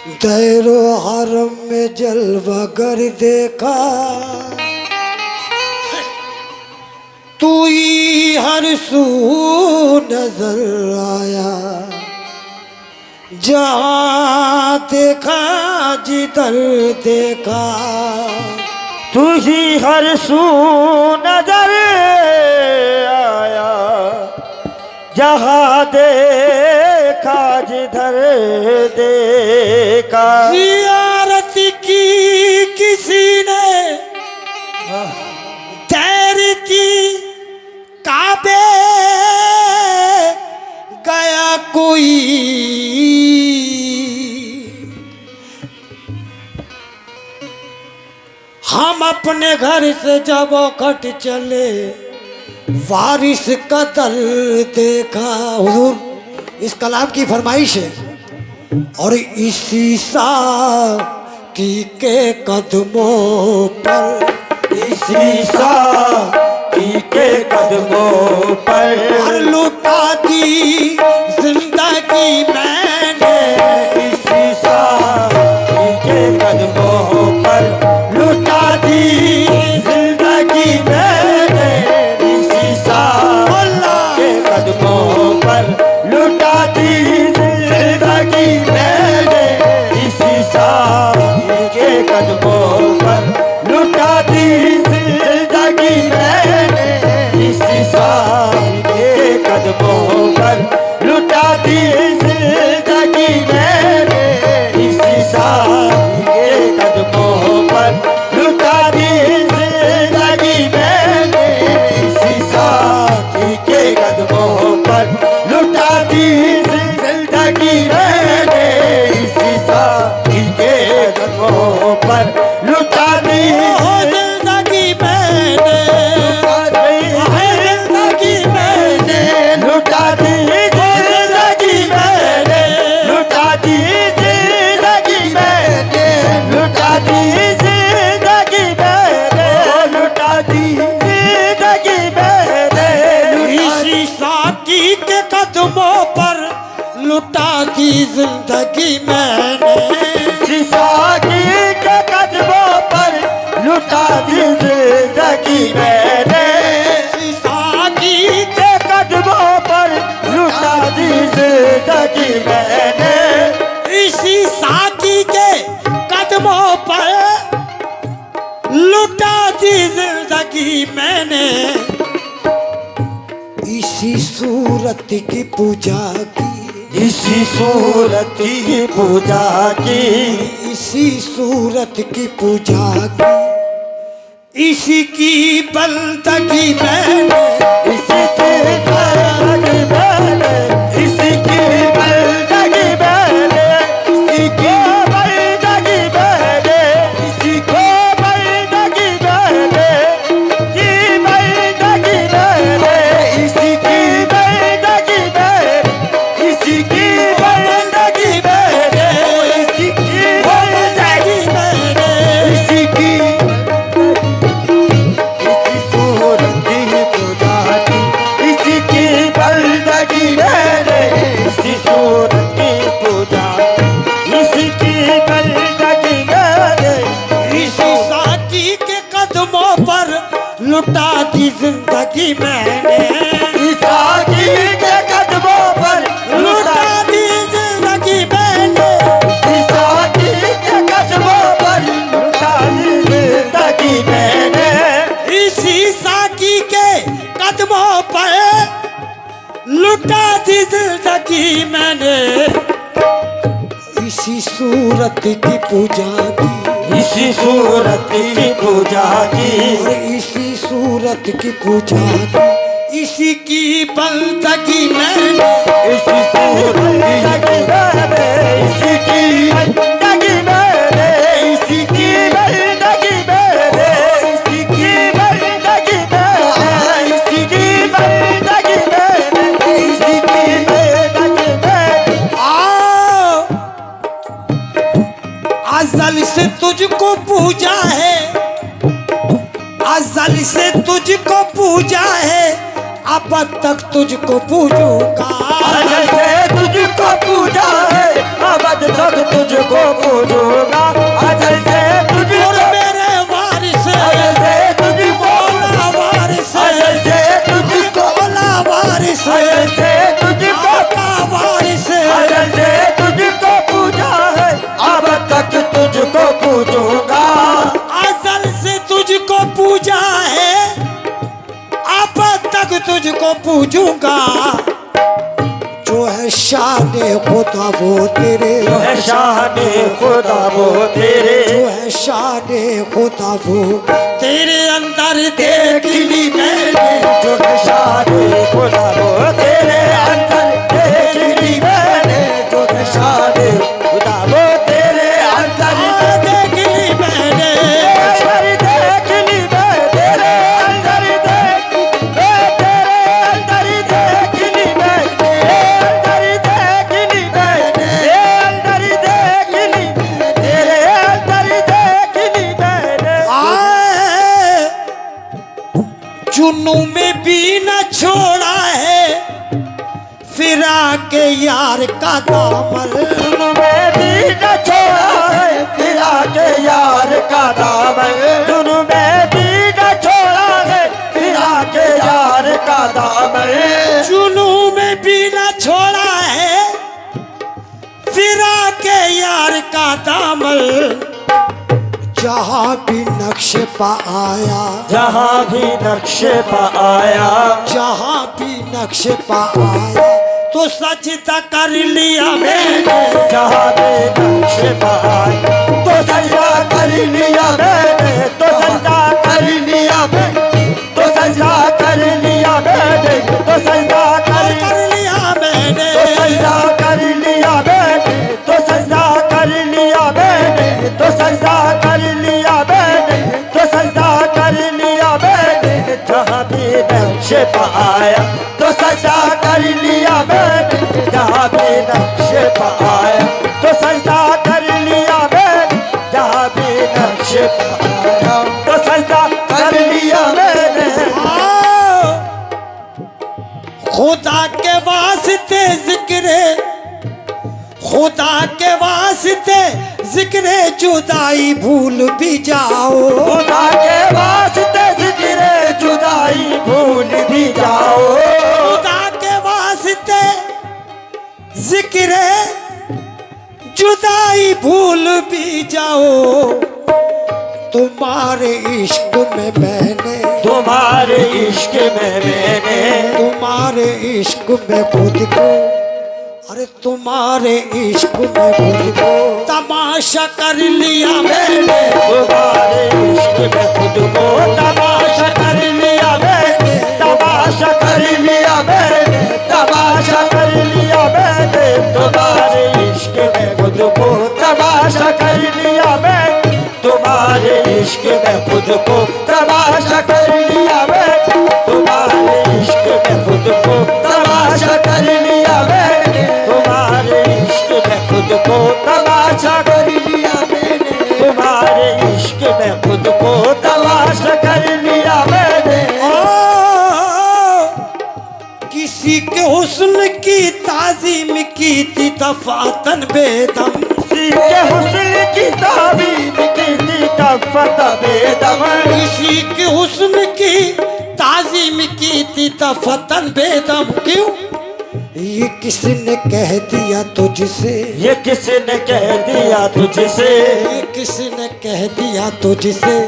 दैरो हरम में जलवा कर देखा, तू ही हर सू नजर आया। जहाँ देखा जिधर देखा, तू ही हर सू नजर आया। जहाँ देखा जिधर देखा। जियारत की किसी ने तैर की, काबे गया कोई। हम अपने घर से जब कट चले, वारिस का दल देखा। हुजूर इस कलाम की फरमाइश है। और इसी साकी के कदमों पर, इसी साकी के कदमों पर लुटा दी जिंदगी मैंने। इसी साकी के कदमों पर लुटा दी जिंदगी मैंने। इसी साकी के कदमों पर लुटा दी जिंदगी मैंने। इसी साकी के कदमों पर लुटा दी जिंदगी मैंने। इसी साकी के कदमों पर लुटा दी जिंदगी मैंने। इसी साकी के कदमों पर लुटा दी जिंदगी मैंने। इसी साकी के कदमों पर लुटा दी जिंदगी मैंने। इसी साकी के कदमों पर लुटा दी जिंदगी मैंने, जिंदगी मैंने लुटा दी जिंदगी मैंने। लुटा दी जिंदगी मैंने। लुटा दी जिंदगी मैंने। लुटा दी जिंदगी मैंने। इसी साकी के कदमों पर लुटा दी जिंदगी मैंने। इसी साकी के कदमों पर लुटा दी जिंदगी मैंने। इसी साकी के कदमों पर लुटा दी जिंदगी मैंने। इसी साकी के कदमों पर लुटा दी जिंदगी मैंने। इसी सूरत की पूजा की, इसी सूरत की पूजा की। इसी सूरत की पूजा की, इसी की बंदगी मैंने। इसी से बंदगी मैंने। इसी की बंदगी मैंने। इसी की बंदगी मैंने। इसी को बंदगी मैंने। की बंदगी मैंने। इसी की बंदगी मैंने। इसी की बंदगी मैंने। इसी की बंदगी मैंने। इसी की इसी सूरत की पूजा की। इसी की बंदगी मैंने। इसी सूरत की पूजा। इसी की बंदगी मैंने। इसी साकी के कदमों पर लुटा दी जिंदगी मैंने। इसी साकी के कदमों पर लुटा दी जिंदगी मैंने। इसी साकी के कदमों पर लुटा दी जिंदगी मैंने। इसी साकी के कदमों पर लुटा दी जिंदगी मैंने। इसी सूरत की पूजा की, इसी सूरत की पूजा की। और इसी सूरत की पूजा की, इसी की बंदगी मैंने। इसी सूरत की मैंने। इसी की बंदगी मैंने। इसी की बंदगी मैंने। इसी की बंदगी मैंने। इसी की बंदगी मैंने। इसी की बंदगी मैंने। आओ, अज़ल से तुझको पूजा है, अज़ल से तुझको पूजा है, अब तक तुझको पूजूंगा। अज़ल से तुझको पूजा है, अब तक तुझको तेरे, जो है शान खुदा वो तेरे, जो है शान खुदा वो तेरे अंदर देख ली मैंने, जो है शान खुदा वो तेरे अंदर देख ली मैंने, जो है शान खुदा वो तेरे अंदर देख ली मैंने, देख ली मैं तेरे अंदर देख, तेरे अंदर देख ली मैं, अंदर देख ली मैं, अंदर देख ली, तेरे अंदर देख ली मैंने। आए चुनू में भी न छोड़ा है फिरा के यार का दामन, मैं भी न छोड़ा है फिरा के यार का दामन, दुनू में भी न छोड़ा है फिरा के यार का दामन, चुनू में भी न छोड़ा है फिरा के यार का दामन, जहाँ भी नक्श पा आया, जहाँ भी नक्शे पा आया, जहाँ भी नक्श पा आया तो सजदा कर लिया मैंने, जहाँ भी नक्शे पा आया तो सजदा कर लिया मैंने, तो सजदा कर लिया मैंने, तो सजदा कर लिया मैंने, तो सजदा कर लिया मैंने, तो सजदा कर लिया मैंने, तो सजदा कर लिया मैंने, तो सजदा कर लिया मैंने, तो सजदा कर लिया मैंने, जहाँ भी नक्शे पा आया तो सजदा कर लिया मैंने, जहाँ भी नक्शे पा आया तो सजदा कर लिया मैंने, जहाँ भी नक्शे पा आया तो सजदा कर लिया मैंने। खुदा के वास्ते जिक्रे, खुदा के वास्ते जिक्रे जुदाई भूल भी जाओ, खुदा के वास्ते जिक्रे जुदाई भूल भी जाओ, खुदा के वास्ते जिक्रे जुदाई भूल भी जाओ, तुम्हारे इश्क में मैंने, तुम्हारे इश्क में मैंने, तुम्हारे इश्क में खुद को, अरे तुम्हारे इश्क में खुद को तमाशा कर लिया मैंने, तुम्हारे इश्क में खुद को तमाशा कर लिया मैंने, तमाशा कर लिया मैंने, तमाशा कर लिया मैंने, तुम्हारे इश्क में खुद को तमाशा कर लिया मैंने, तुम्हारे इश्क में खुद को तमाशा कर लिया मैंने, तुम्हारे इश्क में खुद को तमाशा कर लिया मैंने, तुम्हारे इश्क में खुद को तमाशा कर लिया मैंने, तुम्हारे इश्क में खुद को तमाशा कर लिया मैंने। किसी के हुस्न की ताजीम की थी दफातन बेदम, किसी के हुस्न की ताज़ीम की थी दफातन बेदम, किसी के हुस्न की ताजीम की थी दफातन बेदम, क्यों ये किसने कह दिया तुझसे, ये किसने कह दिया तुझसे, ये किसने कह दिया तुझसे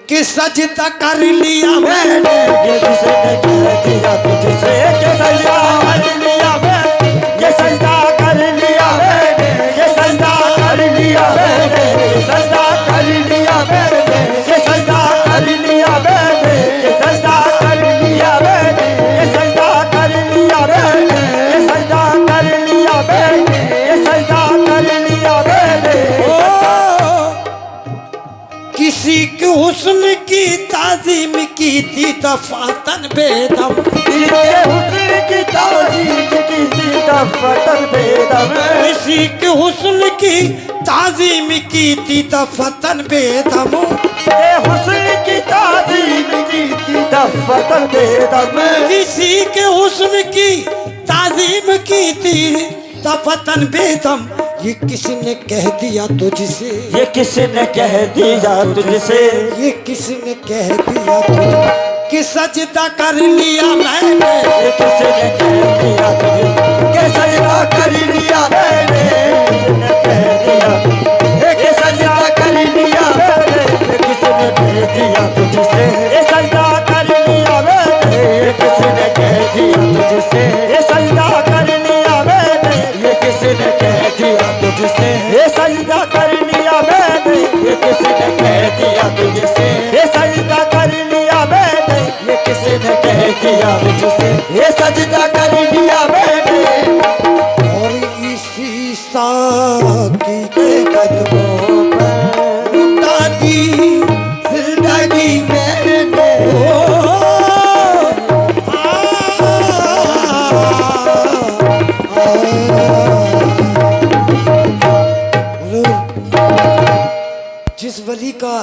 कि सजदा कर लिया मैंने, ये किसने कह दिया तुझसे कि सजदा कर लिया मैंने, ये सजदा कर लिया मैंने, ये सजदा कर लिया मैंने, ये सजदा कर लिया मैंने, ये सजदा कर लिया मैंने, ये सजदा कर लिया मैंने, ये सजदा कर लिया मैंने, ये सजदा कर लिया मैंने, ये सजदा कर लिया मैंने। किसी के हुस्न की ताजीम की थी दफातन बेदम, ये हुस्न की ताज़ीम की थी दफातन बेदम, किसी के हुस्न की ताजीम की थी दफातन बेदम, ये हुस्न की ताज़ीम की थी दफातन बेदम, किसी के हुस्न की ताजीम की थी दफातन बेदम, ये किसने कह दिया तुझसे, ये किसने कह दिया तुझसे, ये किसने कह दिया तुझे कि सजदा कर लिया मैंने, ये किसने कह दिया तुझसे कि सजदा कर लिया मैंने, किसने कह दिया कि सजदा कर लिया मैंने, ये किसने कह दिया तुझसे, ये सजदा कर लिया मैंने, ये किसने कह दिया तुझसे, ये सजदा कर लिया मैंने, ये किसने कह दिया सजदा कर लिया मैंने, ये किसने कह दिया तुझसे, ये सजदा कर लिया मैंने, ये किसने कह दिया तुझसे, ये सजदा कर लिया मैंने। और इसी साकी के कदमों पर उठा दी जिंदगी मैंने। हुजूर, जिस वली का